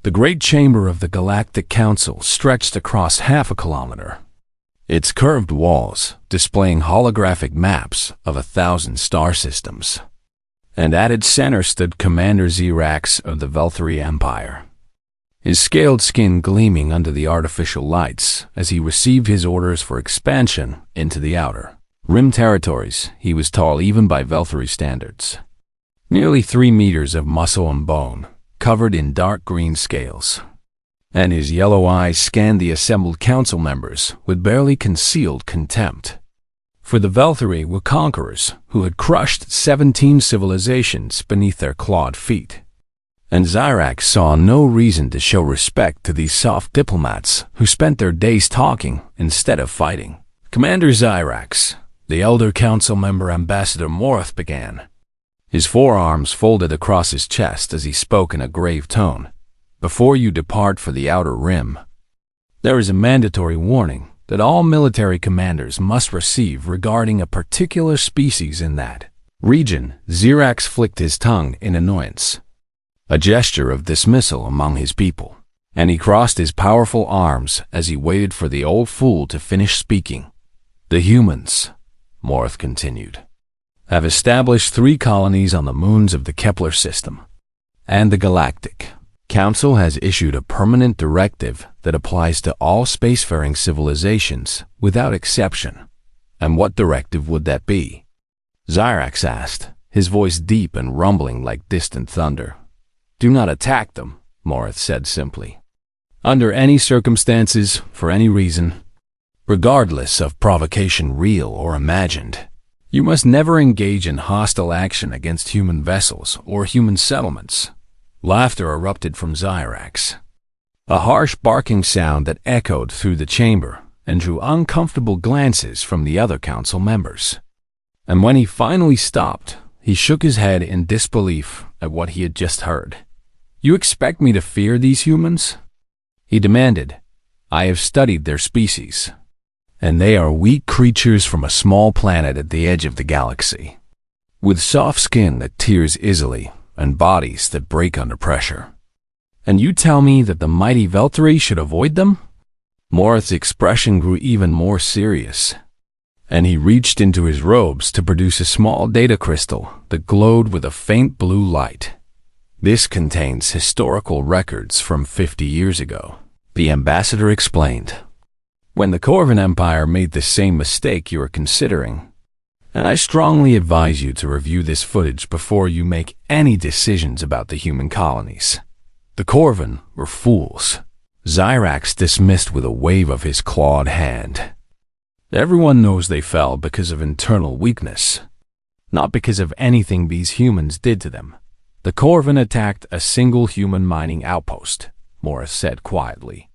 The great chamber of the Galactic Council stretched across half a kilometer, its curved walls displaying holographic maps of 1,000 star systems. And at its center stood Commander Xerax of the Velthari Empire, his scaled skin gleaming under the artificial lights as he received his orders for expansion into the outer rim territories. He was tall even by Velthari standards, nearly 3 meters of muscle and bone, covered in dark green scales, and his yellow eyes scanned the assembled council members with barely concealed contempt. For the Velthari were conquerors who had crushed 17 civilizations beneath their clawed feet, and Xerax saw no reason to show respect to these soft diplomats who spent their days talking instead of fighting. "Commander Xerax," the elder council member Ambassador Morth began, his forearms folded across his chest as he spoke in a grave tone. "Before you depart for the outer rim, there is a mandatory warning that all military commanders must receive regarding a particular species in that region." Xerax flicked his tongue in annoyance, a gesture of dismissal among his people, and he crossed his powerful arms as he waited for the old fool to finish speaking. "The humans," Morth continued, "have established 3 colonies on the moons of the Kepler system, and the Galactic Council has issued a permanent directive that applies to all spacefaring civilizations without exception." "And what directive would that be?" Xerax asked, his voice deep and rumbling like distant thunder. "Do not attack them," Morth said simply. "Under any circumstances, for any reason, regardless of provocation real or imagined, you must never engage in hostile action against human vessels or human settlements." Laughter erupted from Xerax, a harsh barking sound that echoed through the chamber and drew uncomfortable glances from the other council members. And when he finally stopped, he shook his head in disbelief at what he had just heard. "You expect me to fear these humans?" he demanded. "I have studied their species, and they are weak creatures from a small planet at the edge of the galaxy, with soft skin that tears easily and bodies that break under pressure. And you tell me that the mighty Velthari should avoid them?" Morth's expression grew even more serious, and he reached into his robes to produce a small data crystal that glowed with a faint blue light. "This contains historical records from 50 years ago," the ambassador explained, "when the Corvan Empire made the same mistake you are considering. And I strongly advise you to review this footage before you make any decisions about the human colonies. The Corvan were fools," Xerax dismissed with a wave of his clawed hand. "Everyone knows they fell because of internal weakness, not because of anything these humans did to them. The Corvan attacked a single human mining outpost," Morris said quietly,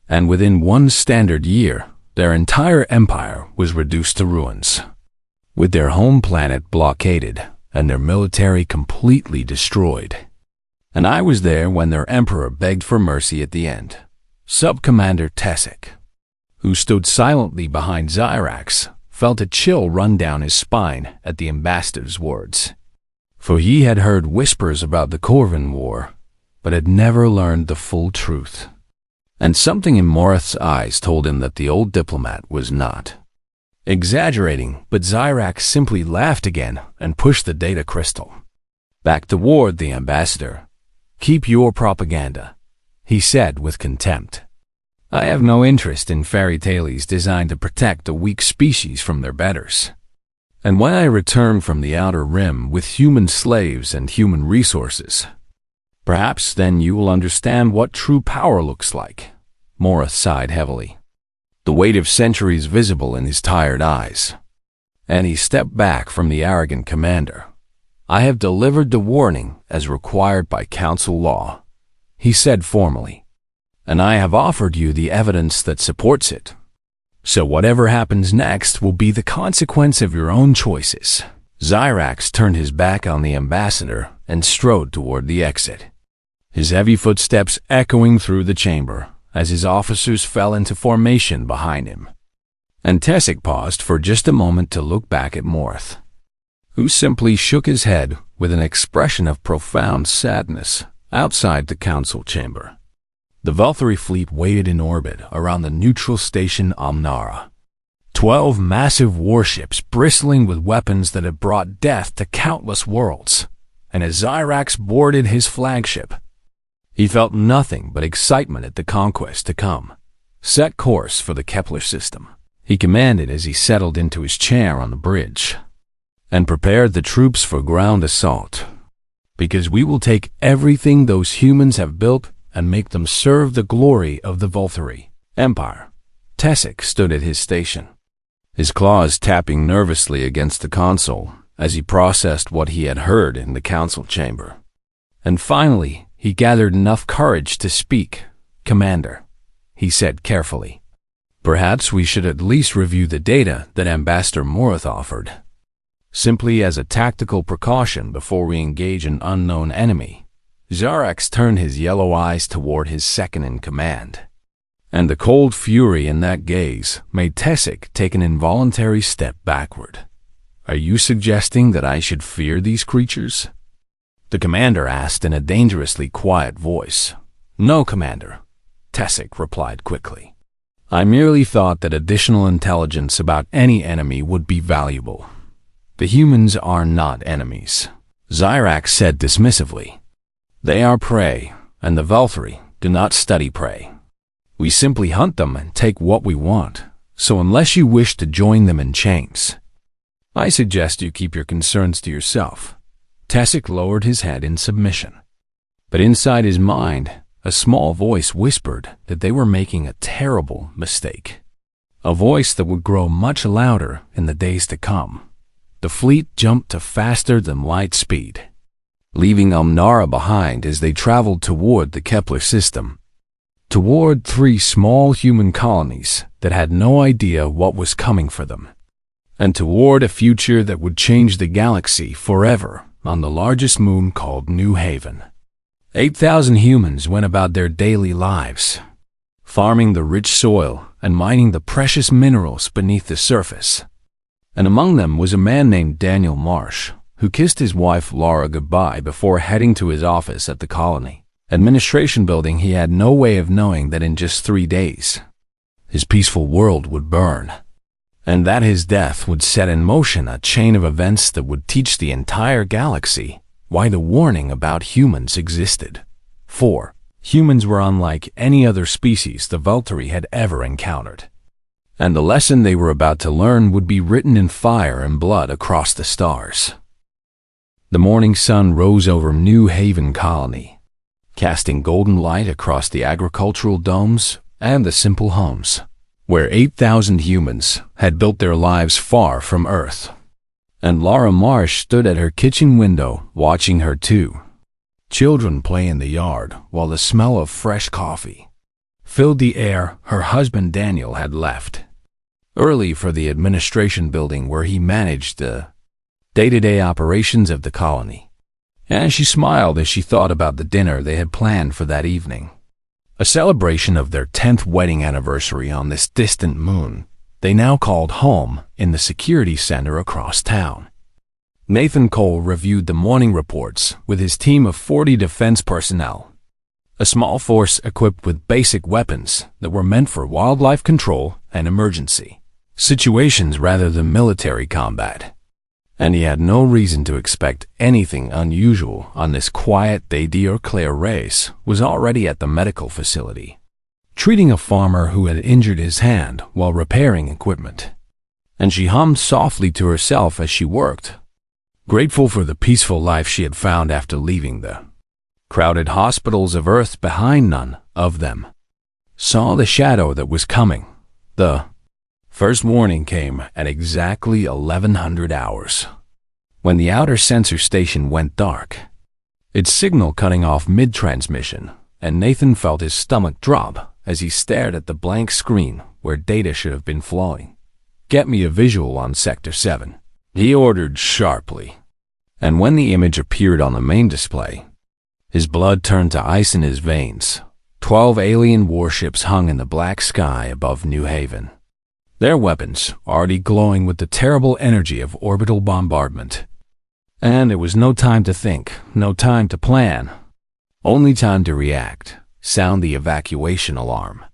"and within 1 standard year, their entire empire was reduced to ruins, with their home planet blockaded and their military completely destroyed. And I was there when their emperor begged for mercy at the end." Sub-Commander Tessic, who stood silently behind Xerax, felt a chill run down his spine at the ambassador's words. For he had heard whispers about the Corvan War, but had never learned the full truth. And something in Morth's eyes told him that the old diplomat was not exaggerating, but Xerax simply laughed again and pushed the data crystal back toward the ambassador. "Keep your propaganda," he said with contempt. "I have no interest in fairy tales designed to protect a weak species from their betters. And when I return from the outer rim with human slaves and human resources, perhaps then you will understand what true power looks like." Morris sighed heavily, the weight of centuries visible in his tired eyes, and he stepped back from the arrogant commander. "I have delivered the warning as required by council law," he said formally, "and I have offered you the evidence that supports it. So whatever happens next will be the consequence of your own choices." Xerax turned his back on the ambassador and strode toward the exit, his heavy footsteps echoing through the chamber as his officers fell into formation behind him. And Tessic paused for just a moment to look back at Morth, who simply shook his head with an expression of profound sadness outside the council chamber. The Valkyrie fleet waited in orbit around the neutral station Omnara. 12 massive warships bristling with weapons that had brought death to countless worlds. And as Zyrax boarded his flagship, he felt nothing but excitement at the conquest to come. Set course for the Kepler system, he commanded as he settled into his chair on the bridge, and prepared the troops for ground assault. Because we will take everything those humans have built and make them serve the glory of the Valkyrie Empire. Tessic stood at his station, his claws tapping nervously against the console as he processed what he had heard in the council chamber. And finally, he gathered enough courage to speak. "Commander," he said carefully, "perhaps we should at least review the data that Ambassador Morath offered, simply as a tactical precaution before we engage an unknown enemy." Zyrax turned his yellow eyes toward his second-in-command, and the cold fury in that gaze made Tessic take an involuntary step backward. "Are you suggesting that I should fear these creatures?" the commander asked in a dangerously quiet voice. "No, Commander," Tessic replied quickly. "I merely thought that additional intelligence about any enemy would be valuable. The humans are not enemies," Zyrax said dismissively. "They are prey, and the Valkyrie do not study prey. We simply hunt them and take what we want, so unless you wish to join them in chains, I suggest you keep your concerns to yourself." Tessic lowered his head in submission, but inside his mind, a small voice whispered that they were making a terrible mistake, a voice that would grow much louder in the days to come. The fleet jumped to faster than light speed, leaving Omnara behind as they traveled toward the Kepler system, toward 3 small human colonies that had no idea what was coming for them, and toward a future that would change the galaxy forever on the largest moon called New Haven. 8,000 humans went about their daily lives, farming the rich soil and mining the precious minerals beneath the surface. And among them was a man named Daniel Marsh, who kissed his wife Laura goodbye before heading to his office at the colony administration building. He had no way of knowing that in just 3 days, his peaceful world would burn, and that his death would set in motion a chain of events that would teach the entire galaxy why the warning about humans existed. 4. Humans were unlike any other species the Valkyrie had ever encountered, and the lesson they were about to learn would be written in fire and blood across the stars. The morning sun rose over New Haven Colony, casting golden light across the agricultural domes and the simple homes, where 8,000 humans had built their lives far from Earth. And Laura Marsh stood at her kitchen window watching her 2 children play in the yard while the smell of fresh coffee filled the air. Her husband Daniel had left early for the administration building where he managed the day-to-day operations of the colony, and she smiled as she thought about the dinner they had planned for that evening, a celebration of their 10th wedding anniversary on this distant moon they now called home in the security center across town. Nathan Cole reviewed the morning reports with his team of 40 defense personnel, a small force equipped with basic weapons that were meant for wildlife control and emergency situations rather than military combat. And he had no reason to expect anything unusual on this quiet day. Claire Reyes was already at the medical facility, treating a farmer who had injured his hand while repairing equipment, and she hummed softly to herself as she worked, grateful for the peaceful life she had found after leaving the crowded hospitals of Earth behind. None of them saw the shadow that was coming. The first warning came at exactly 1100 hours, when the outer sensor station went dark, its signal cutting off mid-transmission, and Nathan felt his stomach drop as he stared at the blank screen where data should have been flowing. "Get me a visual on Sector 7, he ordered sharply, and when the image appeared on the main display, his blood turned to ice in his veins. 12 alien warships hung in the black sky above New Haven, their weapons already glowing with the terrible energy of orbital bombardment. And it was no time to think, no time to plan, only time to react. sound the evacuation alarm.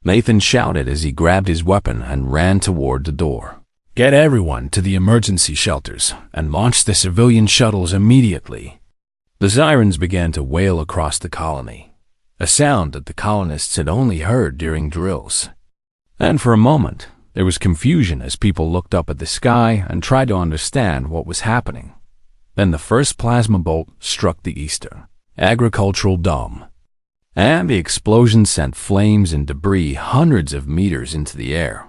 Nathan shouted as he grabbed his weapon and ran toward the door. "Get everyone to the emergency shelters and launch the civilian shuttles immediately." The sirens began to wail across the colony, a sound that the colonists had only heard during drills. And for a moment, there was confusion as people looked up at the sky and tried to understand what was happening. Then the first plasma bolt struck the eastern agricultural dome, and the explosion sent flames and debris hundreds of meters into the air.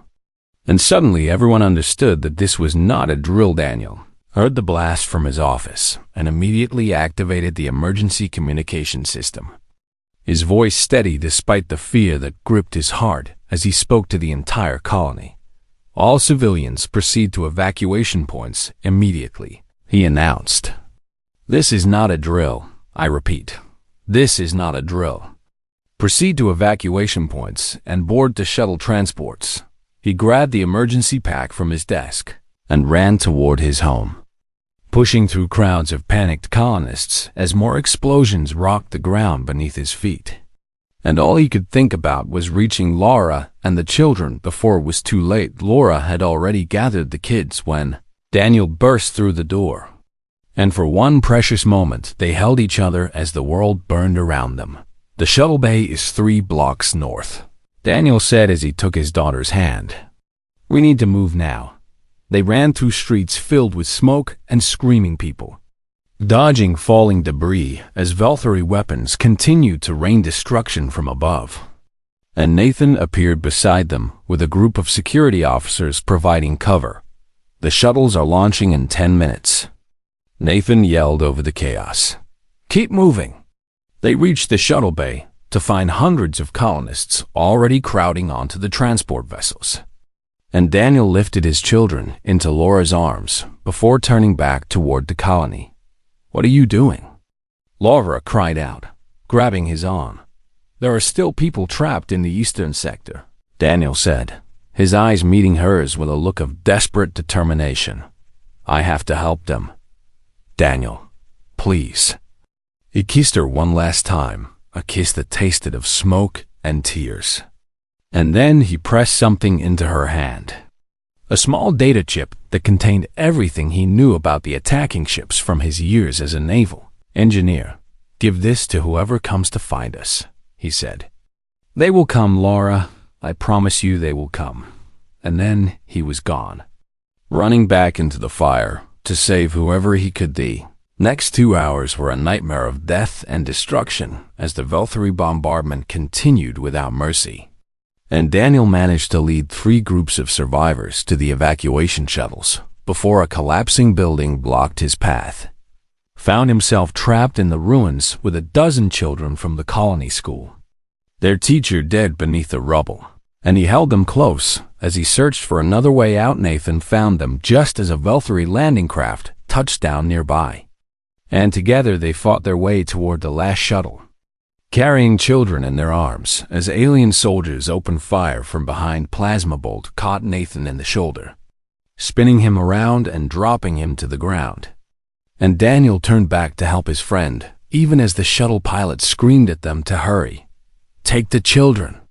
And suddenly everyone understood that this was not a drill. Daniel heard the blast from his office and immediately activated the emergency communication system. His voice steady despite the fear that gripped his heart as he spoke to the entire colony. "All civilians proceed to evacuation points immediately," he announced. "This is not a drill. I repeat, this is not a drill. Proceed to evacuation points and board the shuttle transports." He grabbed the emergency pack from his desk and ran toward his home, pushing through crowds of panicked colonists as more explosions rocked the ground beneath his feet. And all he could think about was reaching Laura and the children before it was too late. Laura had already gathered the kids when Daniel burst through the door. And for one precious moment, they held each other as the world burned around them. "The shuttle bay is 3 blocks north," Daniel said as he took his daughter's hand. "We need to move now." They ran through streets filled with smoke and screaming people, dodging falling debris as Valkyrie weapons continued to rain destruction from above. And Nathan appeared beside them with a group of security officers providing cover. "The shuttles are launching in 10 minutes. Nathan yelled over the chaos. "Keep moving." They reached the shuttle bay to find hundreds of colonists already crowding onto the transport vessels. And Daniel lifted his children into Laura's arms before turning back toward the colony. "What are you doing?" Laura cried out, grabbing his arm. "There are still people trapped in the eastern sector," Daniel said, his eyes meeting hers with a look of desperate determination. "I have to help them. Daniel, please." He kissed her one last time, a kiss that tasted of smoke and tears. And then he pressed something into her hand. A small data chip that contained everything he knew about the attacking ships from his years as a naval engineer. "Give this to whoever comes to find us," he said. "They will come, Laura. I promise you they will come." And then he was gone, running back into the fire to save whoever he could. The next 2 hours were a nightmare of death and destruction as the Valkyrie bombardment continued without mercy. And Daniel managed to lead 3 groups of survivors to the evacuation shuttles before a collapsing building blocked his path. Found himself trapped in the ruins with a dozen children from the colony school, their teacher dead beneath the rubble, and he held them close as he searched for another way out. Nathan found them just as a Valkyrie landing craft touched down nearby, and together they fought their way toward the last shuttle, carrying children in their arms as alien soldiers opened fire from behind. Plasma bolt caught Nathan in the shoulder, spinning him around and dropping him to the ground. And Daniel turned back to help his friend, even as the shuttle pilot screamed at them to hurry. "Take the children,"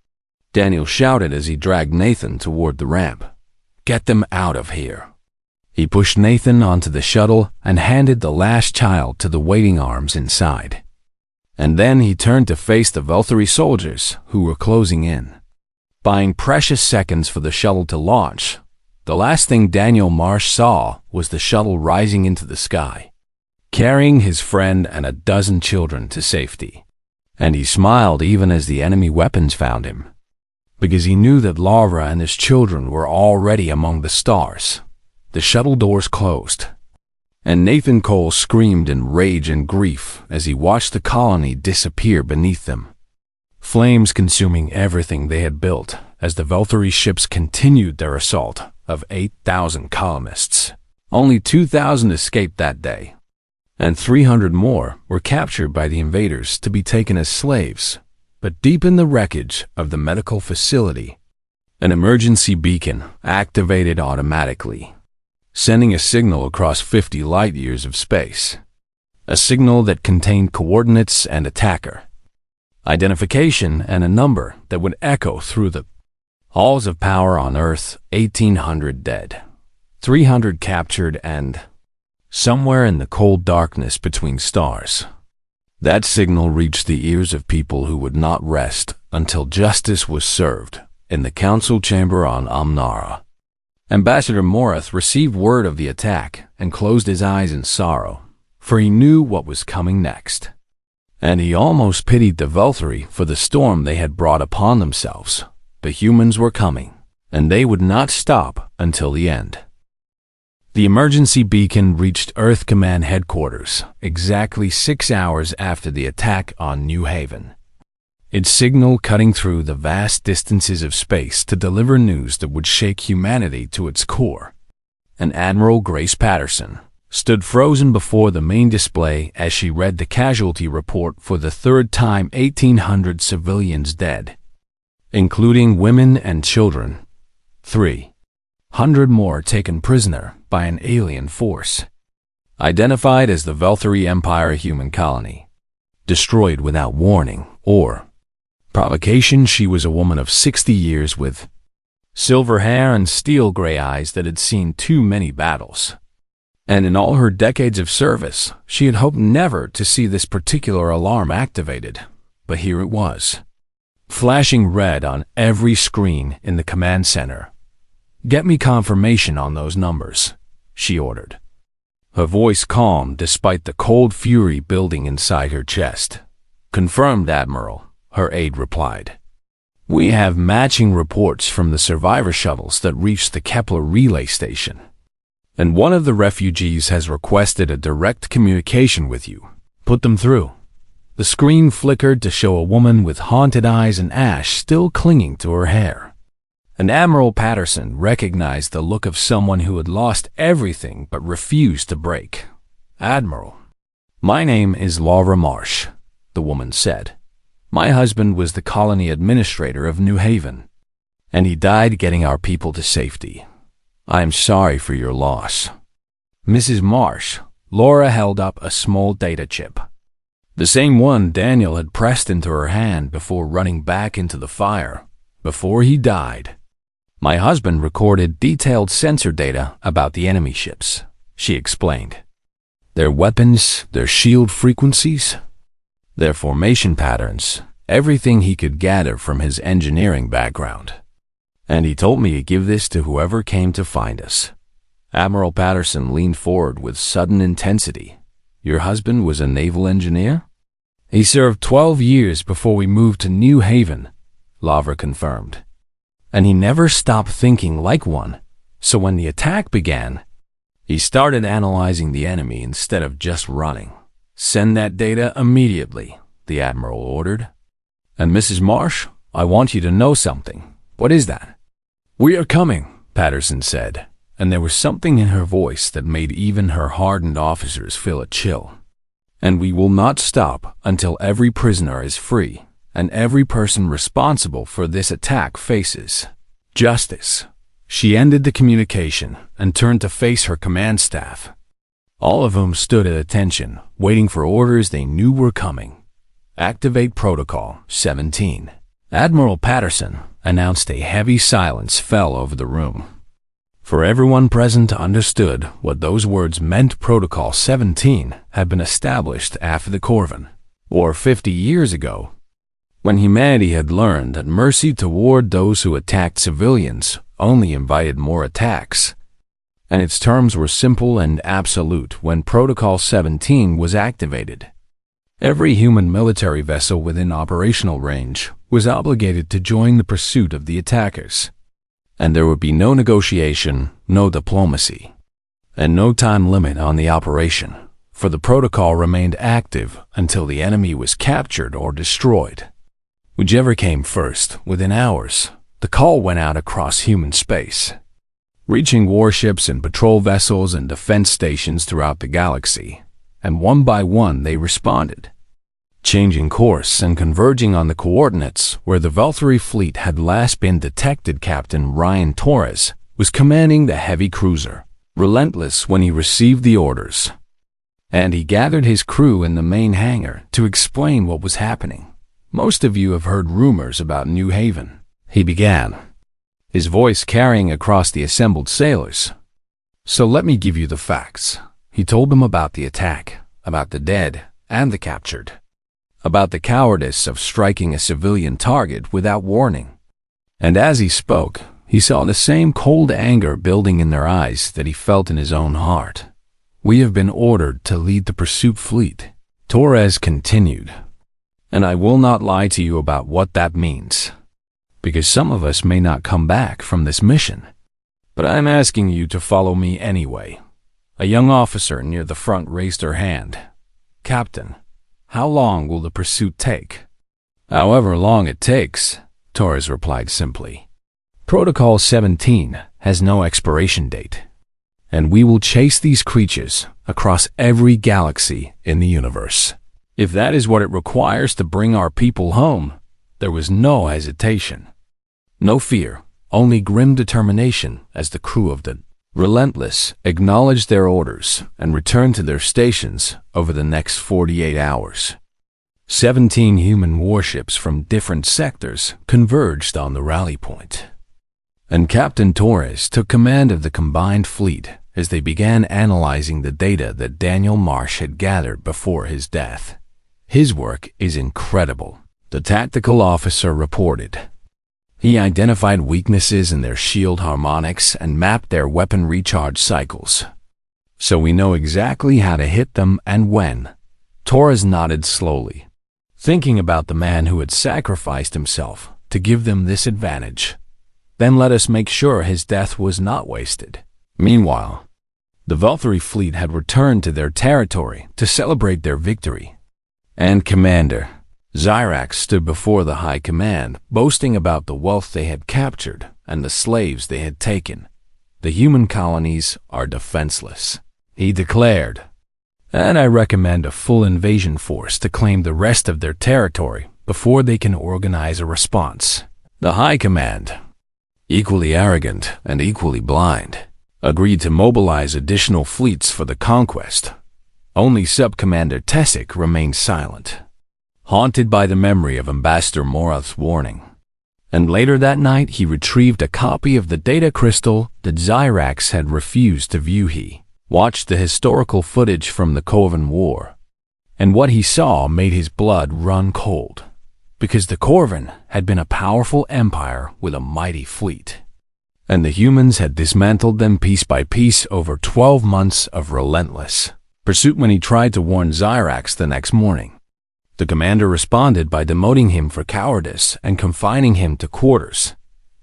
Daniel shouted as he dragged Nathan toward the ramp. "Get them out of here." He pushed Nathan onto the shuttle and handed the last child to the waiting arms inside. And then he turned to face the Valkyrie soldiers who were closing in, buying precious seconds for the shuttle to launch. The last thing Daniel Marsh saw was the shuttle rising into the sky, carrying his friend and a dozen children to safety. And he smiled even as the enemy weapons found him, because he knew that Laura and his children were already among the stars. The shuttle doors closed, and Nathan Cole screamed in rage and grief as he watched the colony disappear beneath them, flames consuming everything they had built as the Valkyrie ships continued their assault of 8,000 colonists. Only 2,000 escaped that day, and 300 more were captured by the invaders to be taken as slaves. But deep in the wreckage of the medical facility, an emergency beacon activated automatically, sending a signal across 50 light-years of space, a signal that contained coordinates and attacker. identification, and a number that would echo through the halls of power on Earth: 1,800 dead, 300 captured, and somewhere in the cold darkness between stars. That signal reached the ears of people who would not rest until justice was served in the council chamber on Amnara. Ambassador Morath received word of the attack and closed his eyes in sorrow, for he knew what was coming next. And he almost pitied the Velthari for the storm they had brought upon themselves. The humans were coming, and they would not stop until the end. The emergency beacon reached Earth Command Headquarters exactly 6 hours after the attack on New Haven. Its signal cutting through the vast distances of space to deliver news that would shake humanity to its core. And Admiral Grace Patterson stood frozen before the main display as she read the casualty report for the third time: 1,800 civilians dead, including women and children. 300 more taken prisoner by an alien force, identified as the Velthari Empire human colony, destroyed without warning or provocation. She was a woman of 60 years with silver hair and steel-gray eyes that had seen too many battles. And in all her decades of service, she had hoped never to see this particular alarm activated. But here it was, flashing red on every screen in the command center. "Get me confirmation on those numbers," she ordered. Her voice calm despite the cold fury building inside her chest. "Confirmed, Admiral," her aide replied. "We have matching reports from the survivor shuttles that reached the Kepler relay station. And one of the refugees has requested a direct communication with you. Put them through." The screen flickered to show a woman with haunted eyes and ash still clinging to her hair. And Admiral Patterson recognized the look of someone who had lost everything but refused to break. "Admiral, my name is Laura Marsh," the woman said. "My husband was the colony administrator of New Haven, and he died getting our people to safety. I am sorry for your loss." "Mrs. Marsh," Laura held up a small data chip, the same one Daniel had pressed into her hand before running back into the fire. "Before he died, my husband recorded detailed sensor data about the enemy ships," she explained. "Their weapons, their shield frequencies, their formation patterns, everything he could gather from his engineering background. And he told me to give this to whoever came to find us." Admiral Patterson leaned forward with sudden intensity. "Your husband was a naval engineer?" "He served 12 years before we moved to New Haven," Lavra confirmed. "And he never stopped thinking like one. So when the attack began, he started analyzing the enemy instead of just running." "Send that data immediately," the Admiral ordered. "And Mrs. Marsh, I want you to know something." "What is that?" "We are coming," Patterson said, and there was something in her voice that made even her hardened officers feel a chill. "And we will not stop until every prisoner is free, and every person responsible for this attack faces justice." She ended the communication and turned to face her command staff, all of whom stood at attention, waiting for orders they knew were coming. "Activate Protocol 17. Admiral Patterson announced. A heavy silence fell over the room, for everyone present understood what those words meant. Protocol 17 had been established after the Corvin War 50 years ago, when humanity had learned that mercy toward those who attacked civilians only invited more attacks. And its terms were simple and absolute. When Protocol 17 was activated, every human military vessel within operational range was obligated to join the pursuit of the attackers. And there would be no negotiation, no diplomacy, and no time limit on the operation, for the protocol remained active until the enemy was captured or destroyed. Whichever came first, within hours, the call went out across human space, reaching warships and patrol vessels and defense stations throughout the galaxy, and one by one they responded, changing course and converging on the coordinates where the Velthari fleet had last been detected. Captain Ryan Torres was commanding the heavy cruiser, relentless when he received the orders, and he gathered his crew in the main hangar to explain what was happening. Most of you have heard rumors about New Haven, he began, his voice carrying across the assembled sailors. So let me give you the facts. He told them about the attack, about the dead and the captured, about the cowardice of striking a civilian target without warning. And as he spoke, he saw the same cold anger building in their eyes that he felt in his own heart. We have been ordered to lead the pursuit fleet, Torres continued. And I will not lie to you about what that means, because some of us may not come back from this mission. But I'm asking you to follow me anyway. A young officer near the front raised her hand. Captain, how long will the pursuit take? However long it takes, Torres replied simply. Protocol 17 has no expiration date, and we will chase these creatures across every galaxy in the universe. If that is what it requires to bring our people home, there was no hesitation. No fear, only grim determination as the crew of the Relentless acknowledged their orders and returned to their stations over the next 48 hours. 17 human warships from different sectors converged on the rally point, and Captain Torres took command of the combined fleet as they began analyzing the data that Daniel Marsh had gathered before his death. His work is incredible, the tactical officer reported. He identified weaknesses in their shield harmonics and mapped their weapon recharge cycles. So we know exactly how to hit them and when. Torres nodded slowly, thinking about the man who had sacrificed himself to give them this advantage. Then let us make sure his death was not wasted. Meanwhile, the Valkyrie fleet had returned to their territory to celebrate their victory. And Commander Zyrax stood before the High Command, boasting about the wealth they had captured and the slaves they had taken. The human colonies are defenseless, he declared, and I recommend a full invasion force to claim the rest of their territory before they can organize a response. The High Command, equally arrogant and equally blind, agreed to mobilize additional fleets for the conquest. Only Sub-Commander Tessic remained silent, haunted by the memory of Ambassador Morath's warning. And later that night he retrieved a copy of the data crystal that Zyrax had refused to view. He watched the historical footage from the Corvan War, and what he saw made his blood run cold, because the Corvan had been a powerful empire with a mighty fleet, and the humans had dismantled them piece by piece over 12 months of relentless pursuit. When he tried to warn Zyrax the next morning, the commander responded by demoting him for cowardice and confining him to quarters.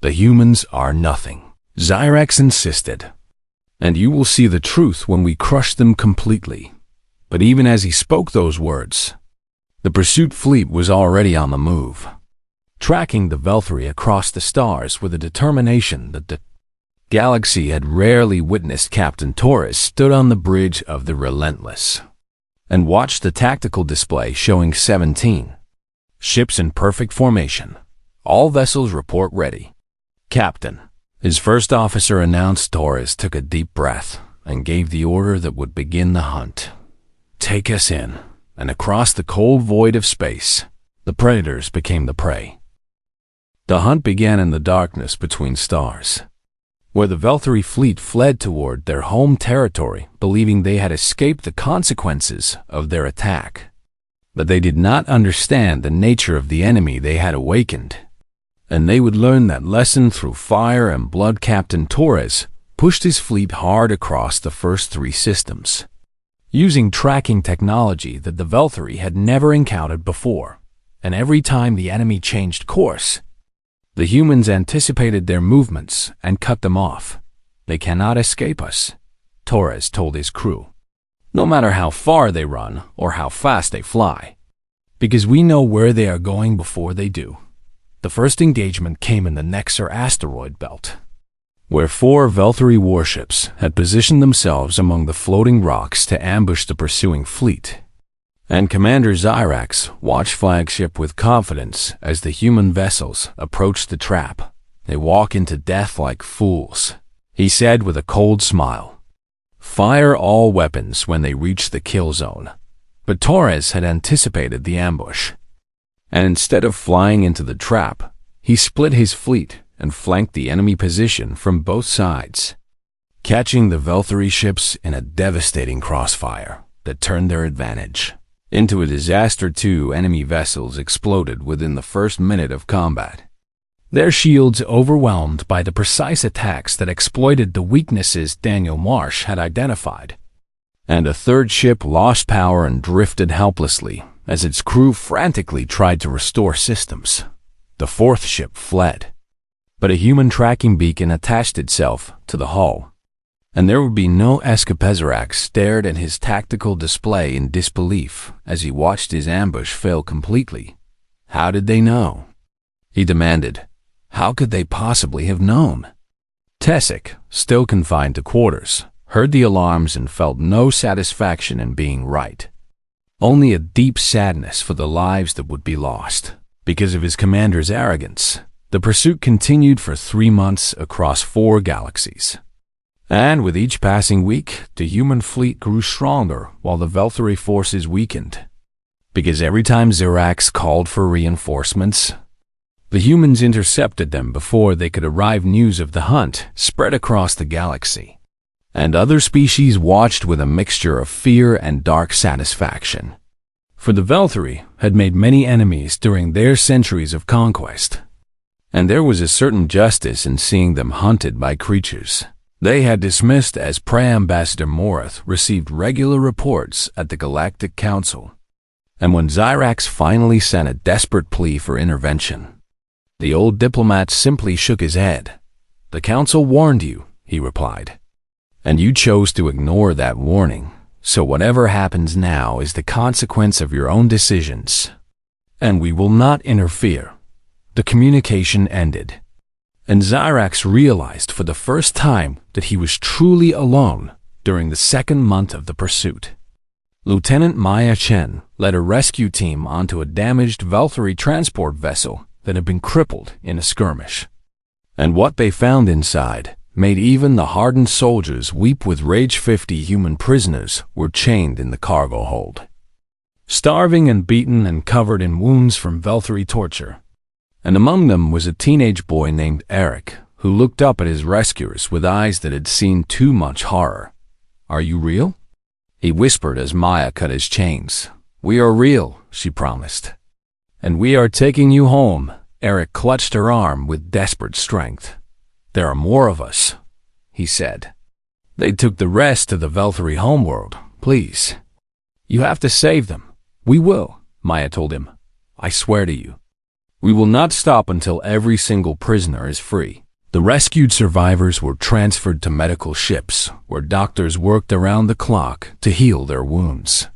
The humans are nothing, Zyrax insisted, and you will see the truth when we crush them completely. But even as he spoke those words, the pursuit fleet was already on the move, tracking the Valkyrie across the stars with a determination that the galaxy had rarely witnessed. Captain Torres stood on the bridge of the Relentless and watched the tactical display showing 17 ships in perfect formation. All vessels report ready. Captain, his first officer announced. Torres took a deep breath and gave the order that would begin the hunt. Take us in, and across the cold void of space, the predators became the prey. The hunt began in the darkness between stars, where the Valkyrie fleet fled toward their home territory, believing they had escaped the consequences of their attack. But they did not understand the nature of the enemy they had awakened, and they would learn that lesson through fire and blood. Captain Torres pushed his fleet hard across the first 3 systems, using tracking technology that the Valkyrie had never encountered before, and every time the enemy changed course, the humans anticipated their movements and cut them off. They cannot escape us, Torres told his crew, no matter how far they run or how fast they fly, because we know where they are going before they do. The first engagement came in the Nexar asteroid belt, where 4 Valkyrie warships had positioned themselves among the floating rocks to ambush the pursuing fleet. And Commander Zyrax watched flagship with confidence as the human vessels approached the trap. They walk into death like fools, he said with a cold smile. Fire all weapons when they reach the kill zone. But Torres had anticipated the ambush, And instead of flying into the trap, he split his fleet and flanked the enemy position from both sides, catching the Valkyrie ships in a devastating crossfire that turned their advantage into a disaster. 2 enemy vessels exploded within the first minute of combat, their shields overwhelmed by the precise attacks that exploited the weaknesses Daniel Marsh had identified. And a third ship lost power and drifted helplessly as its crew frantically tried to restore systems. The fourth ship fled, but a human tracking beacon attached itself to the hull, and there would be no escape. Zorak stared at his tactical display in disbelief as he watched his ambush fail completely. How did they know? He demanded. How could they possibly have known? Tessic, still confined to quarters, heard the alarms and felt no satisfaction in being right. Only a deep sadness for the lives that would be lost because of his commander's arrogance. The pursuit continued for 3 months across 4 galaxies. And with each passing week, the human fleet grew stronger while the Valkyrie forces weakened. Because every time Zorax called for reinforcements, the humans intercepted them before they could arrive. News of the hunt spread across the galaxy, and other species watched with a mixture of fear and dark satisfaction. For the Valkyrie had made many enemies during their centuries of conquest, and there was a certain justice in seeing them hunted by creatures they had dismissed as prey. Ambassador Morath received regular reports at the Galactic Council, and when Zyrax finally sent a desperate plea for intervention, the old diplomat simply shook his head. The Council warned you, he replied, and you chose to ignore that warning, so whatever happens now is the consequence of your own decisions, and we will not interfere. The communication ended, and Zyrax realized for the first time that he was truly alone during the second month of the pursuit. Lieutenant Maya Chen led a rescue team onto a damaged Valkyrie transport vessel that had been crippled in a skirmish, and what they found inside made even the hardened soldiers weep with rage. 50 human prisoners were chained in the cargo hold, starving and beaten and covered in wounds from Valkyrie torture. And among them was a teenage boy named Eric, who looked up at his rescuers with eyes that had seen too much horror. Are you real? He whispered as Maya cut his chains. We are real, she promised. And we are taking you home. Eric clutched her arm with desperate strength. There are more of us, he said. They took the rest to the Valkyrie homeworld. Please. You have to save them. We will, Maya told him. I swear to you. We will not stop until every single prisoner is free. The rescued survivors were transferred to medical ships, where doctors worked around the clock to heal their wounds.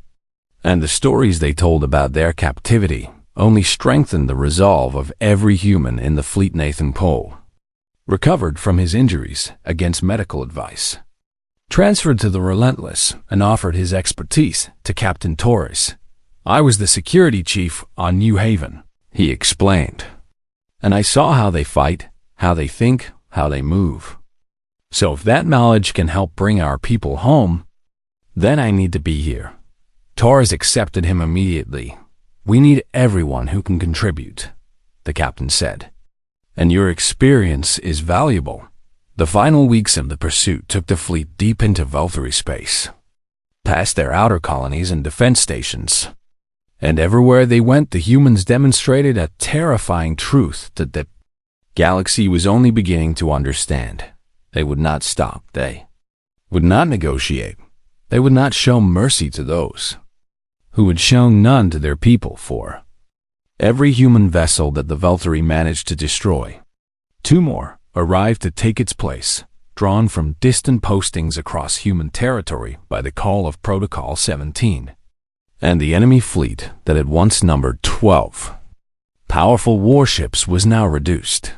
And the stories they told about their captivity only strengthened the resolve of every human in the fleet. Nathan Pohl recovered from his injuries against medical advice, transferred to the Relentless, and offered his expertise to Captain Torres. I was the security chief on New Haven, he explained, and I saw how they fight, how they think, how they move. So if that knowledge can help bring our people home, then I need to be here. Torres accepted him immediately. We need everyone who can contribute, the captain said. And your experience is valuable. The final weeks of the pursuit took the fleet deep into Valkyrie space, past their outer colonies and defense stations. And everywhere they went, the humans demonstrated a terrifying truth that the galaxy was only beginning to understand. They would not stop. They would not negotiate. They would not show mercy to those who had shown none to their people. For every human vessel that the Valkyrie managed to destroy, 2 more arrived to take its place, drawn from distant postings across human territory by the call of Protocol 17. And the enemy fleet that had once numbered 12 powerful warships was now reduced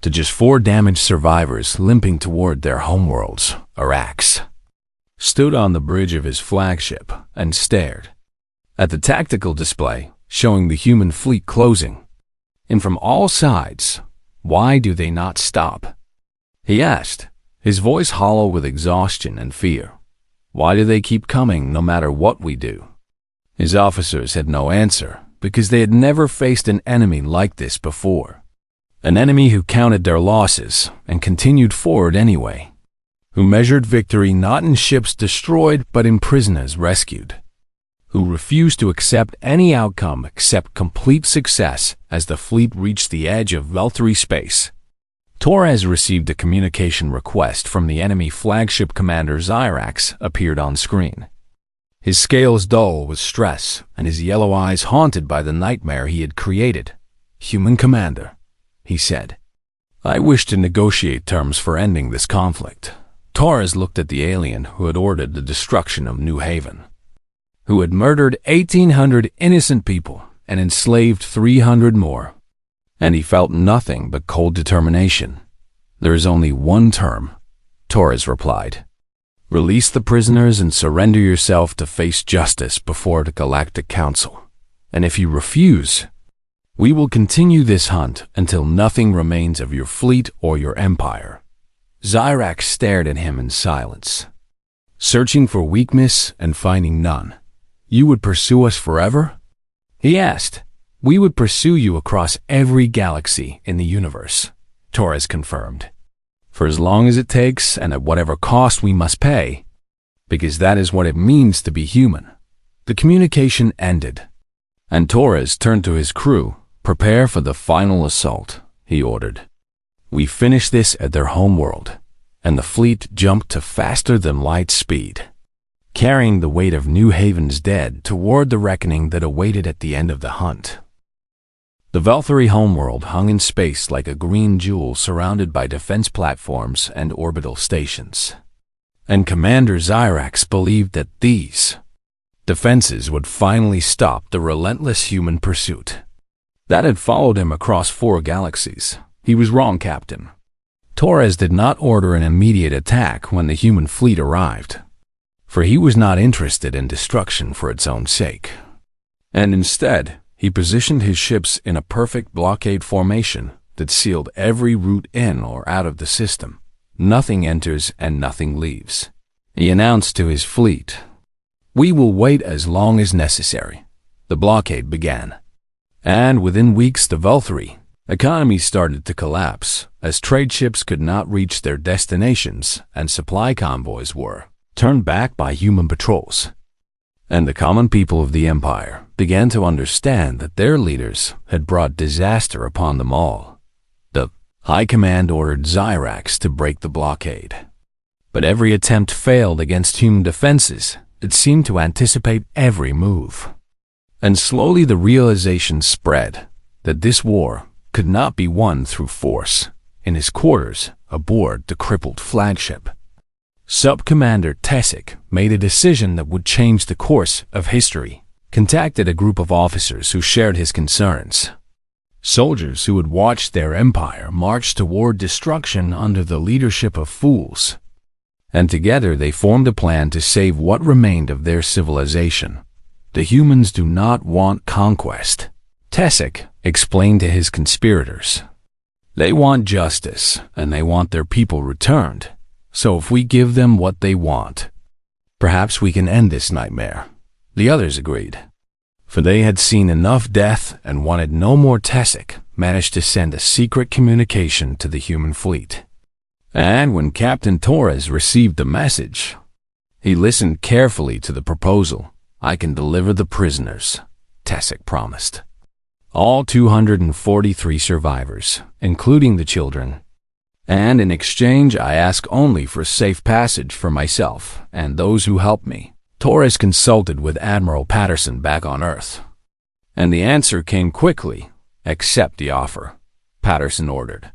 to just 4 damaged survivors limping toward their homeworlds. Arax stood on the bridge of his flagship and stared at the tactical display showing the human fleet closing in from all sides. Why do they not stop? He asked, his voice hollow with exhaustion and fear. Why do they keep coming no matter what we do? His officers had no answer, because they had never faced an enemy like this before. An enemy who counted their losses and continued forward anyway, who measured victory not in ships destroyed but in prisoners rescued, who refused to accept any outcome except complete success as the fleet reached the edge of Valtteri space. Torres received a communication request from the enemy flagship commander Xyrax appeared on screen. His scales dull with stress and his yellow eyes haunted by the nightmare he had created. "Human commander," he said, "I wish to negotiate terms for ending this conflict." Torres looked at the alien who had ordered the destruction of New Haven, who had murdered 1,800 innocent people and enslaved 300 more. And he felt nothing but cold determination. "There is only one term," Torres replied. "Release the prisoners and surrender yourself to face justice before the Galactic Council. And if you refuse, we will continue this hunt until nothing remains of your fleet or your empire." Xyrax stared at him in silence. "Searching for weakness and finding none, you would pursue us forever?" he asked. "We would pursue you across every galaxy in the universe," Torres confirmed. "For as long as it takes and at whatever cost we must pay, because that is what it means to be human." The communication ended, and Torres turned to his crew. "Prepare for the final assault," he ordered. "We finished this at their homeworld, and the fleet jumped to faster-than-light speed, carrying the weight of New Haven's dead toward the reckoning that awaited at the end of the hunt." The Valtteri homeworld hung in space like a green jewel surrounded by defense platforms and orbital stations. And Commander Xyrax believed that these defenses would finally stop the relentless human pursuit that had followed him across 4 galaxies. He was wrong, Captain. Torres did not order an immediate attack when the human fleet arrived, for he was not interested in destruction for its own sake. And instead, he positioned his ships in a perfect blockade formation that sealed every route in or out of the system. Nothing enters and nothing leaves. He announced to his fleet, "We will wait as long as necessary." The blockade began, and within weeks the Valtteri economy started to collapse as trade ships could not reach their destinations and supply convoys were turned back by human patrols. And the common people of the Empire began to understand that their leaders had brought disaster upon them all. The High Command ordered Xyrax to break the blockade. But every attempt failed against human defenses that seemed to anticipate every move. And slowly the realization spread that this war could not be won through force. In his quarters aboard the crippled flagship, Sub-Commander Tessic made a decision that would change the course of history, contacted a group of officers who shared his concerns. Soldiers who had watched their empire march toward destruction under the leadership of fools. And together they formed a plan to save what remained of their civilization. "The humans do not want conquest," Tessic explained to his conspirators. "They want justice, and they want their people returned. So if we give them what they want, perhaps we can end this nightmare." The others agreed, for they had seen enough death and wanted no more. Tessic managed to send a secret communication to the human fleet. And when Captain Torres received the message, he listened carefully to the proposal. "I can deliver the prisoners," Tessic promised. "All 243 survivors, including the children. And in exchange, I ask only for safe passage for myself and those who help me." Torres consulted with Admiral Patterson back on Earth, and the answer came quickly. "Accept the offer," Patterson ordered.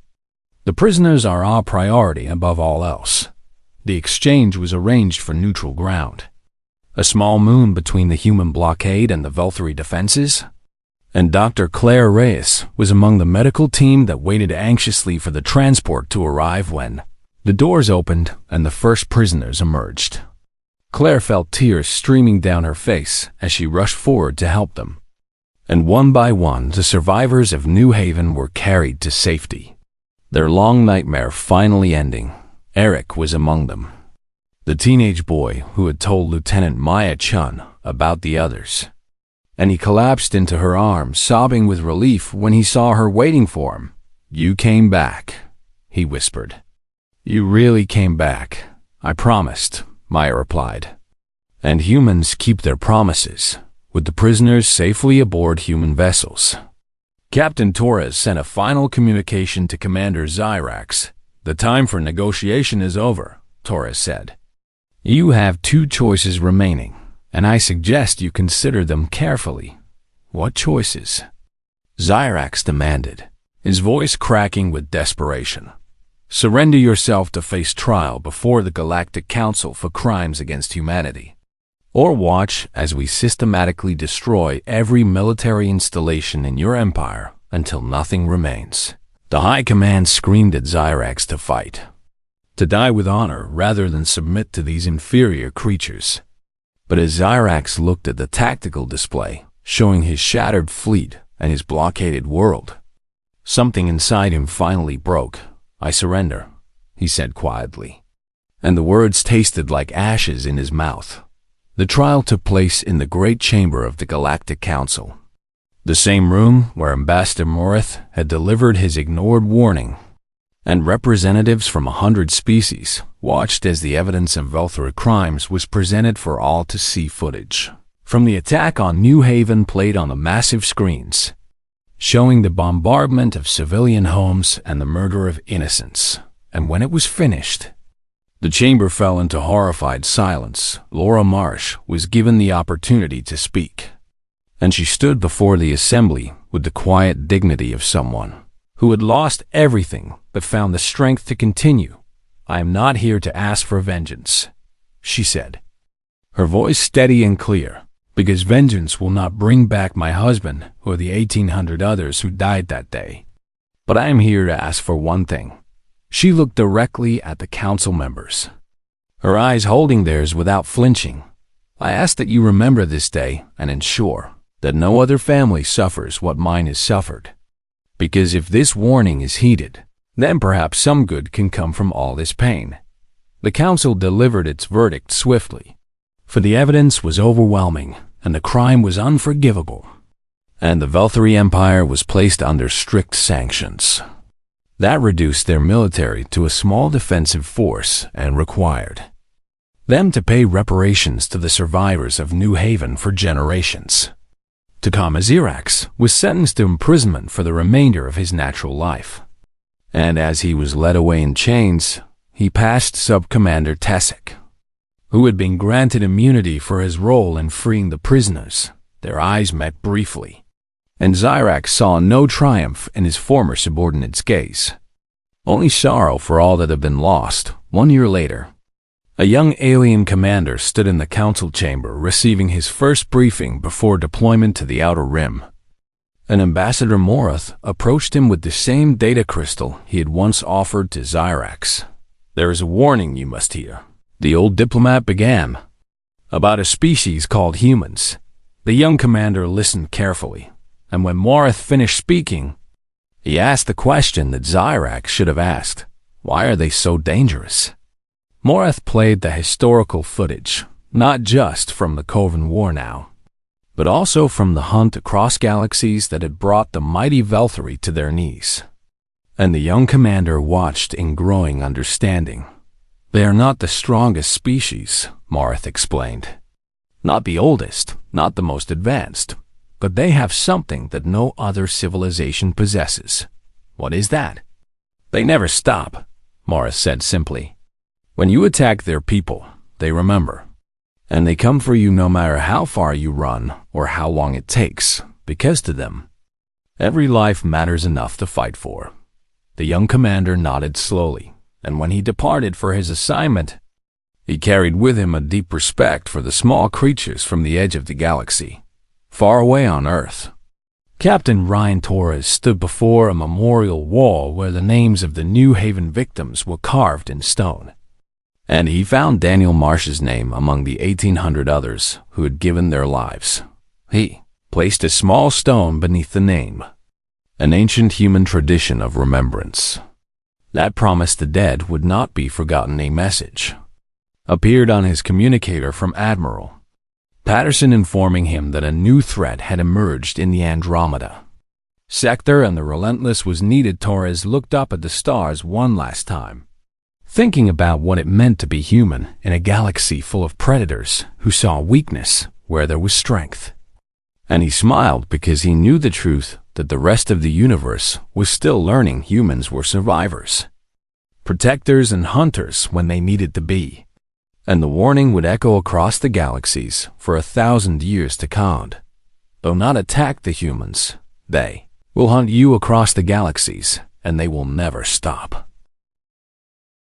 "The prisoners are our priority above all else." The exchange was arranged for neutral ground, a small moon between the human blockade and the Valtteri defenses, and Dr. Claire Reyes was among the medical team that waited anxiously for the transport to arrive when the doors opened and the first prisoners emerged. Claire felt tears streaming down her face as she rushed forward to help them. And one by one, the survivors of New Haven were carried to safety, their long nightmare finally ending. Eric was among them, the teenage boy who had told Lieutenant Maya Chun about the others. and he collapsed into her arms, sobbing with relief when he saw her waiting for him. "You came back," he whispered. "You really came back. I promised," Maya replied. "And humans keep their promises, with the prisoners safely aboard human vessels." Captain Torres sent a final communication to Commander Xyrax. "The time for negotiation is over," Torres said. "You have 2 choices remaining, and I suggest you consider them carefully." "What choices?" Xyrax demanded, his voice cracking with desperation. "Surrender yourself to face trial before the Galactic Council for crimes against humanity, or watch as we systematically destroy every military installation in your empire until nothing remains." The High Command screamed at Xyrax to fight, to die with honor rather than submit to these inferior creatures. But as Xyrax looked at the tactical display, showing his shattered fleet and his blockaded world, something inside him finally broke. "I surrender," he said quietly, and the words tasted like ashes in his mouth. The trial took place in the Great Chamber of the Galactic Council, the same room where Ambassador Morith had delivered his ignored warning, and representatives from 100 species watched as the evidence of Velthor crimes was presented for all to see. Footage from the attack on New Haven played on the massive screens, showing the bombardment of civilian homes and the murder of innocents. And when it was finished, the chamber fell into horrified silence. Laura Marsh was given the opportunity to speak, and she stood before the assembly with the quiet dignity of someone who had lost everything but found the strength to continue. "I am not here to ask for vengeance," she said, her voice steady and clear, "because vengeance will not bring back my husband or the 1,800 others who died that day. But I am here to ask for one thing." She looked directly at the council members, her eyes holding theirs without flinching. "I ask that you remember this day and ensure that no other family suffers what mine has suffered. Because if this warning is heeded, then perhaps some good can come from all this pain." The council delivered its verdict swiftly, for the evidence was overwhelming and the crime was unforgivable, and the Velthori Empire was placed under strict sanctions. That reduced their military to a small defensive force and required them to pay reparations to the survivors of New Haven for generations. Takama Xyrax was sentenced to imprisonment for the remainder of his natural life, and as he was led away in chains, he passed Sub-Commander Tessek, who had been granted immunity for his role in freeing the prisoners. Their eyes met briefly, and Xyrax saw no triumph in his former subordinate's gaze, only sorrow for all that had been lost. 1 year later, a young alien commander stood in the council chamber receiving his first briefing before deployment to the Outer Rim. An Ambassador Morith approached him with the same data crystal he had once offered to Xyrax. "There is a warning you must hear," the old diplomat began, "about a species called humans." The young commander listened carefully, and when Morith finished speaking, he asked the question that Xyrax should have asked: "Why are they so dangerous?" Morith played the historical footage, not just from the Coven War now, but also from the hunt across galaxies that had brought the mighty Velthori to their knees. And the young commander watched in growing understanding. "They are not the strongest species," Morith explained. "Not the oldest, not the most advanced, but they have something that no other civilization possesses." "What is that?" "They never stop," Morith said simply. "When you attack their people, they remember. And they come for you no matter how far you run or how long it takes, because to them, every life matters enough to fight for." The young commander nodded slowly, and when he departed for his assignment, he carried with him a deep respect for the small creatures from the edge of the galaxy, far away on Earth. Captain Ryan Torres stood before a memorial wall where the names of the New Haven victims were carved in stone, and he found Daniel Marsh's name among the 1,800 others who had given their lives. He placed a small stone beneath the name, an ancient human tradition of remembrance that promised the dead would not be forgotten. A message appeared on his communicator from Admiral Patterson informing him that a new threat had emerged in the Andromeda sector and the relentless was needed. Torres looked up at the stars one last time, thinking about what it meant to be human in a galaxy full of predators who saw weakness where there was strength. And he smiled because he knew the truth that the rest of the universe was still learning humans were survivors, protectors and hunters when they needed to be. And the warning would echo across the galaxies for 1,000 years to come. Though not attack the humans, they will hunt you across the galaxies, and they will never stop.